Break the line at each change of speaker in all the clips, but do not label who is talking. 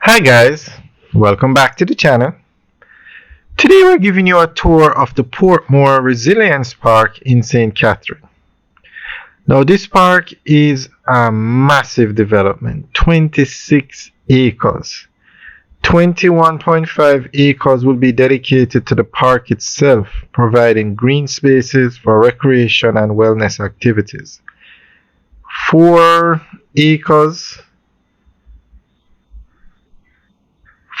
Hi guys, welcome back to the channel. Today we're giving you a tour of the Portmore Resilience Park in St. Catherine. Now this park is a massive development, 26 acres. 21.5 acres will be dedicated to the park itself, providing green spaces for recreation and wellness activities. 4 acres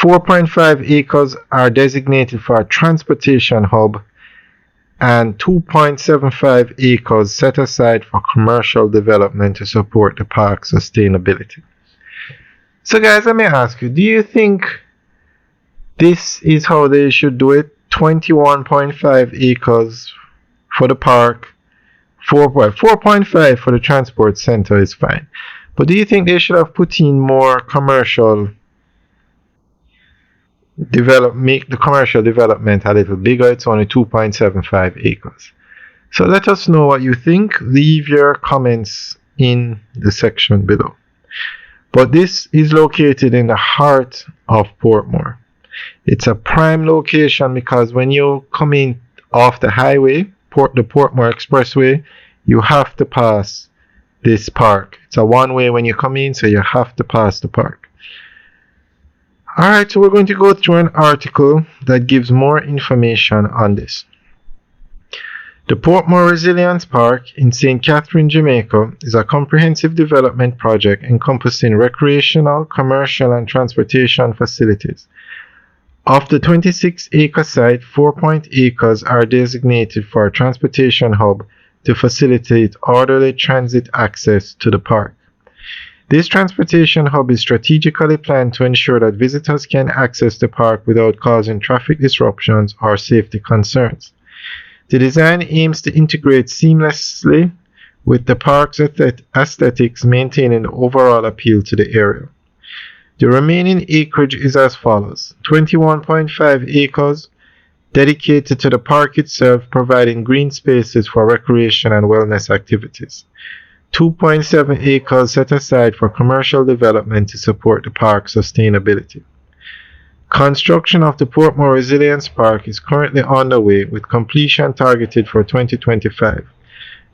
4.5 acres are designated for a transportation hub and 2.75 acres set aside for commercial development to support the park's sustainability. So guys, let me ask you, do you think this is how they should do it? 21.5 acres for the park, 4.5 for the transport center is fine. But do you think they should have put in more commercial make the commercial development a little bigger? It's only 2.75 acres. So let us know what you think. Leave your comments in the section below. But this is located in the heart of Portmore. It's a prime location because when you come in off the highway, the Portmore Expressway, you have to pass this park. It's a one-way when you come in, so you have to pass the park. Alright, so we're going to go through an article that gives more information on this. The Portmore Resilience Park in St. Catherine, Jamaica is a comprehensive development project encompassing recreational, commercial, and transportation facilities. Of the 26-acre site, 4.8 acres are designated for a transportation hub to facilitate orderly transit access to the park. This transportation hub is strategically planned to ensure that visitors can access the park without causing traffic disruptions or safety concerns. The design aims to integrate seamlessly with the park's aesthetics, maintaining the overall appeal to the area. The remaining acreage is as follows: 21.5 acres dedicated to the park itself, providing green spaces for recreation and wellness activities. 2.7 acres set aside for commercial development to support the park's sustainability. Construction of the Portmore Resilience Park is currently underway, with completion targeted for 2025.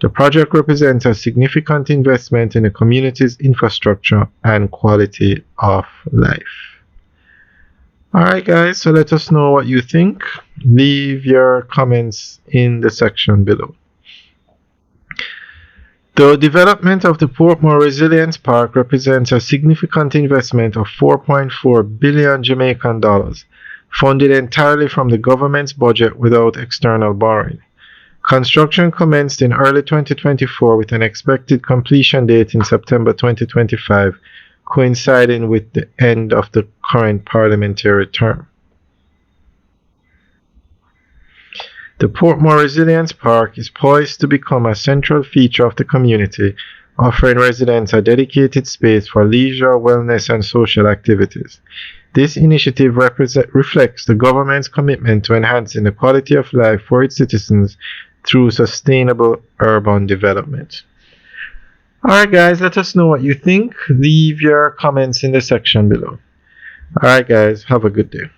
The project represents a significant investment in the community's infrastructure and quality of life. Alright guys, so let us know what you think. Leave your comments in the section below. The development of the Portmore Resilience Park represents a significant investment of 4.4 billion Jamaican dollars, funded entirely from the government's budget without external borrowing. Construction commenced in early 2024 with an expected completion date in September 2025, coinciding with the end of the current parliamentary term. The Portmore Resilience Park is poised to become a central feature of the community, offering residents a dedicated space for leisure, wellness, and social activities. This initiative reflects the government's commitment to enhancing the quality of life for its citizens through sustainable urban development. Alright guys, let us know what you think. Leave your comments in the section below. Alright guys, have a good day.